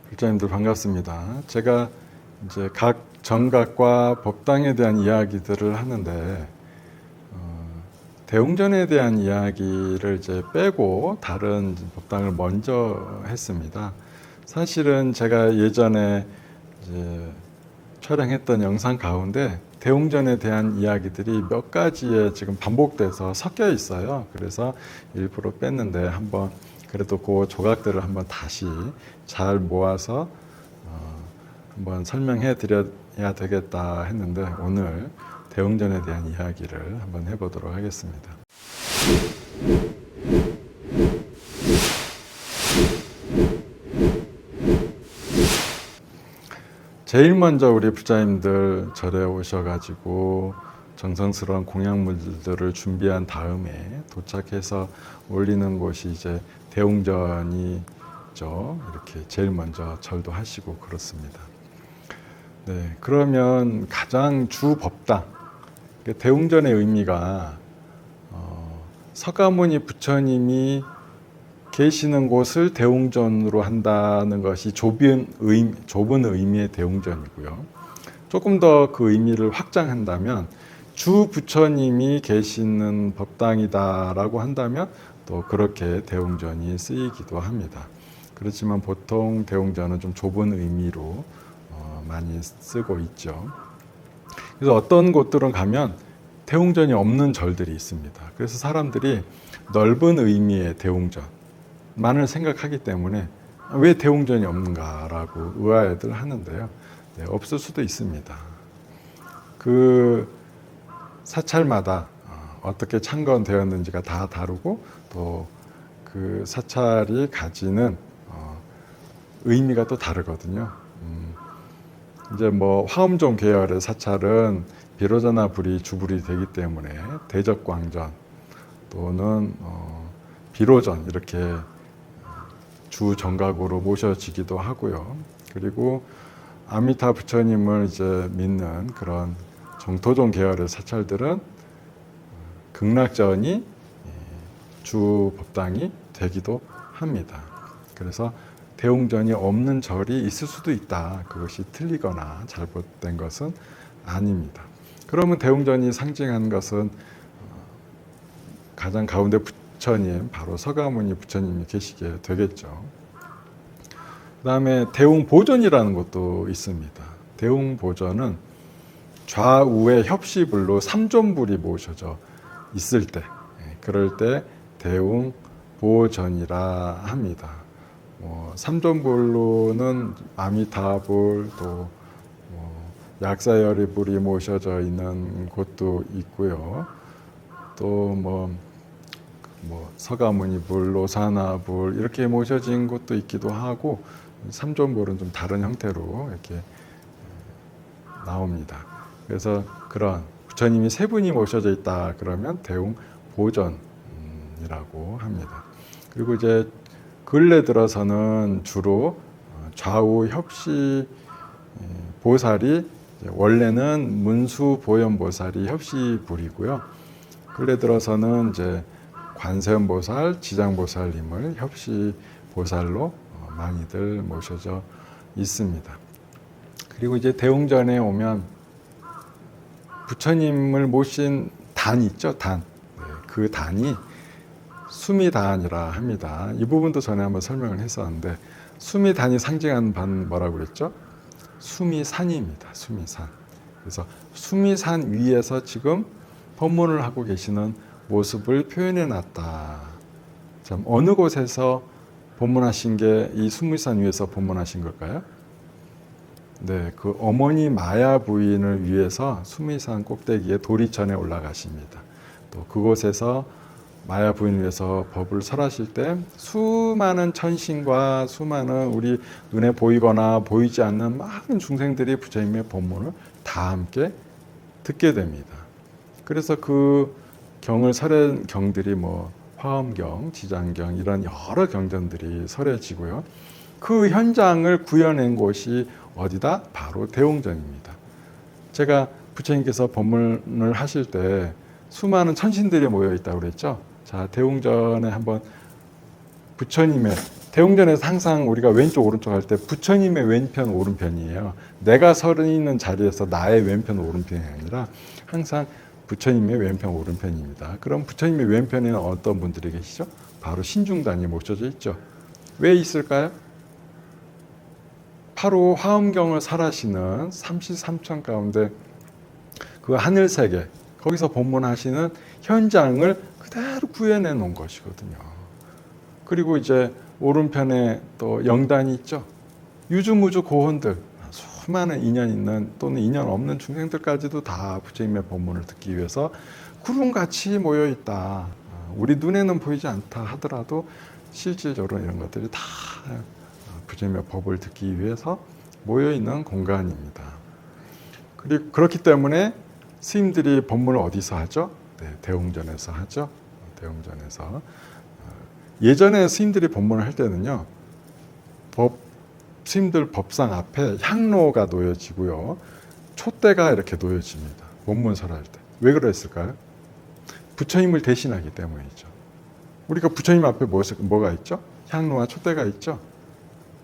불자님들 반갑습니다. 제가 이제 각 정각과 법당에 대한 이야기들을 하는데 대웅전에 대한 이야기를 이제 빼고 다른 법당을 먼저 했습니다. 사실은 제가 예전에 이제 촬영했던 영상 가운데 대웅전에 대한 이야기들이 몇 가지에 지금 반복돼서 섞여 있어요. 그래서 일부러 뺐는데 한번 그래도 그 조각들을 한번 다시 잘 모아서 한번 설명해 드려야 되겠다 했는데 오늘 대웅전에 대한 이야기를 한번 해보도록 하겠습니다. 제일 먼저 우리 부자님들 절에 오셔가지고 정성스러운 공양물들을 준비한 다음에 도착해서 올리는 곳이 이제 대웅전이죠. 이렇게 제일 먼저 절도 하시고 그렇습니다. 네, 그러면 가장 주 법당, 대웅전의 의미가 서가모니 부처님이 계시는 곳을 대웅전으로 한다는 것이 좁은 의미의 대웅전이고요. 조금 더 그 의미를 확장한다면 주 부처님이 계시는 법당이다라고 한다면 또 그렇게 대웅전이 쓰이기도 합니다. 그렇지만 보통 대웅전은 좀 좁은 의미로 많이 쓰고 있죠. 그래서 어떤 곳들은 가면 대웅전이 없는 절들이 있습니다. 그래서 사람들이 넓은 의미의 대웅전만을 생각하기 때문에 왜 대웅전이 없는가라고 의아해들 하는데요. 네, 없을 수도 있습니다. 그 사찰마다 어떻게 창건되었는지가 다 다르고 또 그 사찰이 가지는 의미가 또 다르거든요. 이제 뭐 화엄종 계열의 사찰은 비로자나 불이 주불이 되기 때문에 대적광전 또는 비로전 이렇게 주 정각으로 모셔지기도 하고요. 그리고 아미타 부처님을 이제 믿는 그런 정토종 계열의 사찰들은 극락전이 주 법당이 되기도 합니다. 그래서 대웅전이 없는 절이 있을 수도 있다. 그것이 틀리거나 잘못된 것은 아닙니다. 그러면 대웅전이 상징하는 것은 가장 가운데 부처님, 바로 서가모니 부처님이 계시게 되겠죠. 그 다음에 대웅보전이라는 것도 있습니다. 대웅보전은 좌우에 협시불로 삼존불이 모셔져 있을 때, 그럴 때 대웅보전이라 합니다. 삼존불로는 아미타불 또 약사열이불이 모셔져 있는 곳도 있고요. 또 서가모니불, 로사나불 이렇게 모셔진 곳도 있기도 하고 삼존불은 좀 다른 형태로 이렇게 나옵니다. 그래서 그런 부처님이 세 분이 모셔져 있다 그러면 대웅보전이라고 합니다. 그리고 이제 근래 들어서는 주로 좌우 협시 보살이 원래는 문수보현보살이 협시불이고요. 근래 들어서는 이제 관세음보살, 지장보살님을 협시보살로 많이들 모셔져 있습니다. 그리고 이제 대웅전에 오면 부처님을 모신 단 있죠, 단. 그 단이 수미단이라 합니다. 이 부분도 전에 한번 설명을 했었는데 수미단이 상징하는 바는 뭐라고 그랬죠? 수미산입니다. 수미산. 그래서 수미산 위에서 지금 법문을 하고 계시는 모습을 표현해 놨다. 참 어느 곳에서 법문하신 게 이 수미산 위에서 법문하신 걸까요? 네, 그 어머니 마야 부인을 위해서 수미산 꼭대기에 도리천에 올라가십니다. 또 그곳에서 마야 부인을 위해서 법을 설하실 때 수많은 천신과 수많은 우리 눈에 보이거나 보이지 않는 많은 중생들이 부처님의 법문을 다 함께 듣게 됩니다. 그래서 그 경을 설한 경들이 화엄경, 지장경 이런 여러 경전들이 설해지고요. 그 현장을 구현한 곳이 어디다? 바로 대웅전입니다. 제가 부처님께서 법문을 하실 때 수많은 천신들이 모여 있다고 그랬죠. 자, 대웅전에 한번 부처님의 대웅전에서 항상 우리가 왼쪽 오른쪽 할 때 부처님의 왼편 오른편이에요. 내가 서 있는 자리에서 나의 왼편 오른편이 아니라 항상 부처님의 왼편 오른편입니다. 그럼 부처님의 왼편에는 어떤 분들이 계시죠? 바로 신중단이 모셔져 있죠. 왜 있을까요? 바로 화엄경을 설하시는 삼시삼천 가운데 그 하늘세계 거기서 법문하시는 현장을 그대로 구현해 놓은 것이거든요. 그리고 이제 오른편에 또 영단이 있죠. 유주무주 고혼들, 수많은 인연 있는 또는 인연 없는 중생들까지도 다 부처님의 법문을 듣기 위해서 구름같이 모여 있다. 우리 눈에는 보이지 않다 하더라도 실질적으로 이런 것들이 다 부처님의 법을 듣기 위해서 모여 있는 공간입니다. 그리고 그렇기 때문에 스님들이 법문을 어디서 하죠? 네, 대웅전에서 하죠. 대웅전에서. 예전에 스님들이 법문을 할 때는요, 스님들 법상 앞에 향로가 놓여지고요, 촛대가 이렇게 놓여집니다. 법문설할 때. 왜 그랬을까요? 부처님을 대신하기 때문이죠. 우리가 부처님 앞에 뭐가 있죠? 향로와 촛대가 있죠.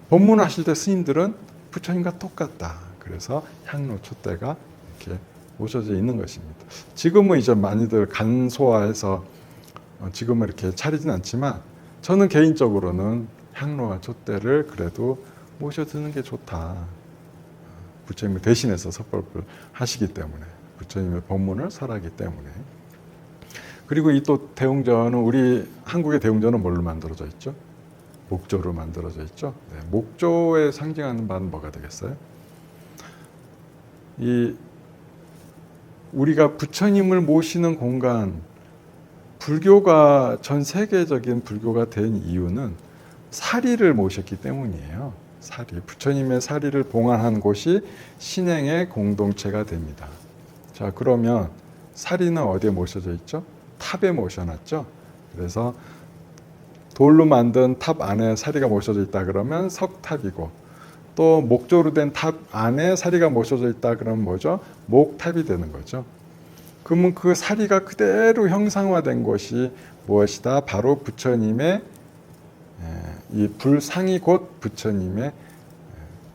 법문하실 때 스님들은 부처님과 똑같다. 그래서 향로, 촛대가 이렇게 모셔져 있는 것입니다. 지금은 이제 많이들 간소화해서 지금은 이렇게 차리진 않지만 저는 개인적으로는 향로와 촛대를 그래도 모셔두는 게 좋다. 부처님을 대신해서 설법을 하시기 때문에, 부처님의 법문을 설하기 때문에. 그리고 이 또 대웅전은, 우리 한국의 대웅전은 뭘로 만들어져 있죠? 목조로 만들어져 있죠. 네, 목조에 상징하는 바는 뭐가 되겠어요? 우리가 부처님을 모시는 공간, 불교가 전 세계적인 불교가 된 이유는 사리를 모셨기 때문이에요. 사리, 부처님의 사리를 봉안한 곳이 신행의 공동체가 됩니다. 자, 그러면 사리는 어디에 모셔져 있죠? 탑에 모셔놨죠. 그래서 돌로 만든 탑 안에 사리가 모셔져 있다 그러면 석탑이고, 또 목조로 된 탑 안에 사리가 모셔져 있다 그러면 뭐죠? 목탑이 되는 거죠. 그러면 그 사리가 그대로 형상화된 것이 무엇이다? 바로 부처님의, 이 불상이 곧 부처님의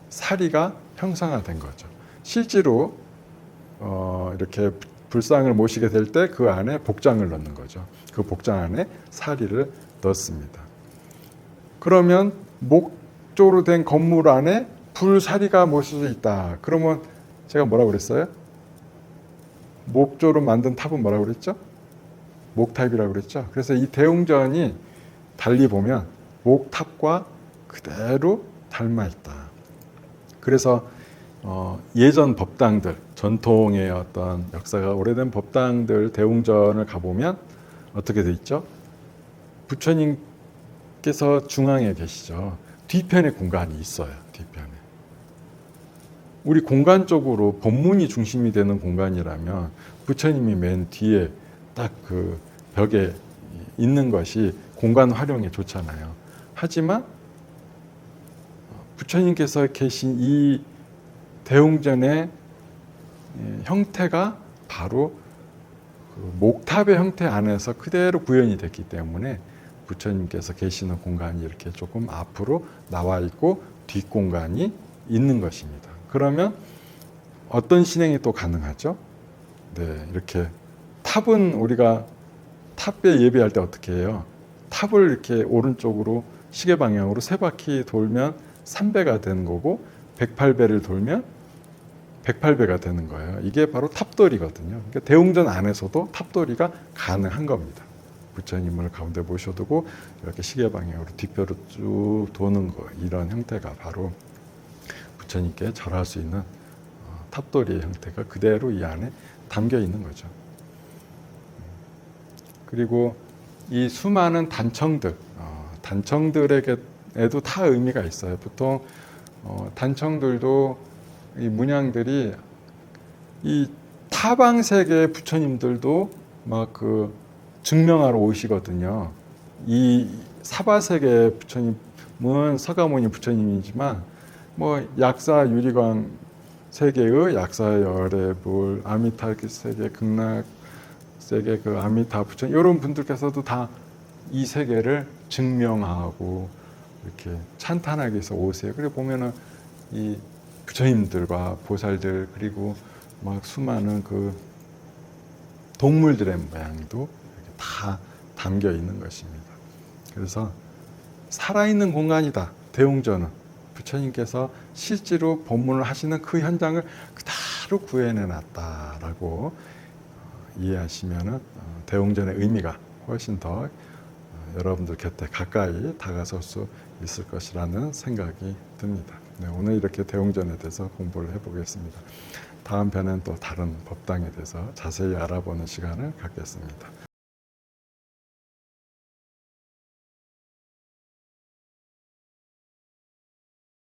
사리가 형상화된 거죠. 실제로 이렇게 불상을 모시게 될 때 그 안에 복장을 넣는 거죠. 그 복장 안에 사리를 넣습니다. 그러면 목조로 된 건물 안에 불사리가 모셔져 있다. 그러면 제가 뭐라고 그랬어요? 목조로 만든 탑은 뭐라고 그랬죠? 목탑이라고 그랬죠. 그래서 이 대웅전이 달리 보면 목탑과 그대로 닮아 있다. 그래서 예전 법당들, 전통의 어떤 역사가 오래된 법당들 대웅전을 가보면 어떻게 돼 있죠? 부처님께서 중앙에 계시죠. 뒤편에 공간이 있어요. 뒤편에. 우리 공간적으로 법문이 중심이 되는 공간이라면 부처님이 맨 뒤에 딱 그 벽에 있는 것이 공간 활용에 좋잖아요. 하지만 부처님께서 계신 이 대웅전의 형태가 바로 그 목탑의 형태 안에서 그대로 구현이 됐기 때문에 부처님께서 계시는 공간이 이렇게 조금 앞으로 나와 있고 뒷공간이 있는 것입니다. 그러면 어떤 신행이 또 가능하죠? 네, 이렇게 탑은 우리가 탑에 예배할 때 어떻게 해요? 탑을 이렇게 오른쪽으로 시계 방향으로 3바퀴 돌면 3배가 되는 거고 108배를 돌면 108배가 되는 거예요. 이게 바로 탑돌이거든요. 그러니까 대웅전 안에서도 탑돌이가 가능한 겁니다. 부처님을 가운데 모셔두고 이렇게 시계 방향으로 뒷표로 쭉 도는 거, 이런 형태가 바로 부처님께 절할 수 있는 탑돌이의 형태가 그대로 이 안에 담겨 있는 거죠. 그리고 이 수많은 단청들, 단청들에게도 다 의미가 있어요. 보통 단청들도 이 문양들이 이 타방 세계의 부처님들도 막 그 증명하러 오시거든요. 이 사바 세계의 부처님은 서가모니 부처님이지만 뭐 약사 유리광 세계의 약사열애불, 아미타 세계 극락 세계 그 아미타 부처님 이런 분들께서도 다 이 세계를 증명하고 이렇게 찬탄하게 해서 오세요. 그래 보면은 이 부처님들과 보살들 그리고 막 수많은 그 동물들의 모양도 이렇게 다 담겨 있는 것입니다. 그래서 살아있는 공간이다. 대웅전은 부처님께서 실제로 법문을 하시는 그 현장을 그대로 구현해놨다라고 이해하시면 대웅전의 의미가 훨씬 더 여러분들 곁에 가까이 다가설 수 있을 것이라는 생각이 듭니다. 네, 오늘 이렇게 대웅전에 대해서 공부를 해보겠습니다. 다음 편은 또 다른 법당에 대해서 자세히 알아보는 시간을 갖겠습니다.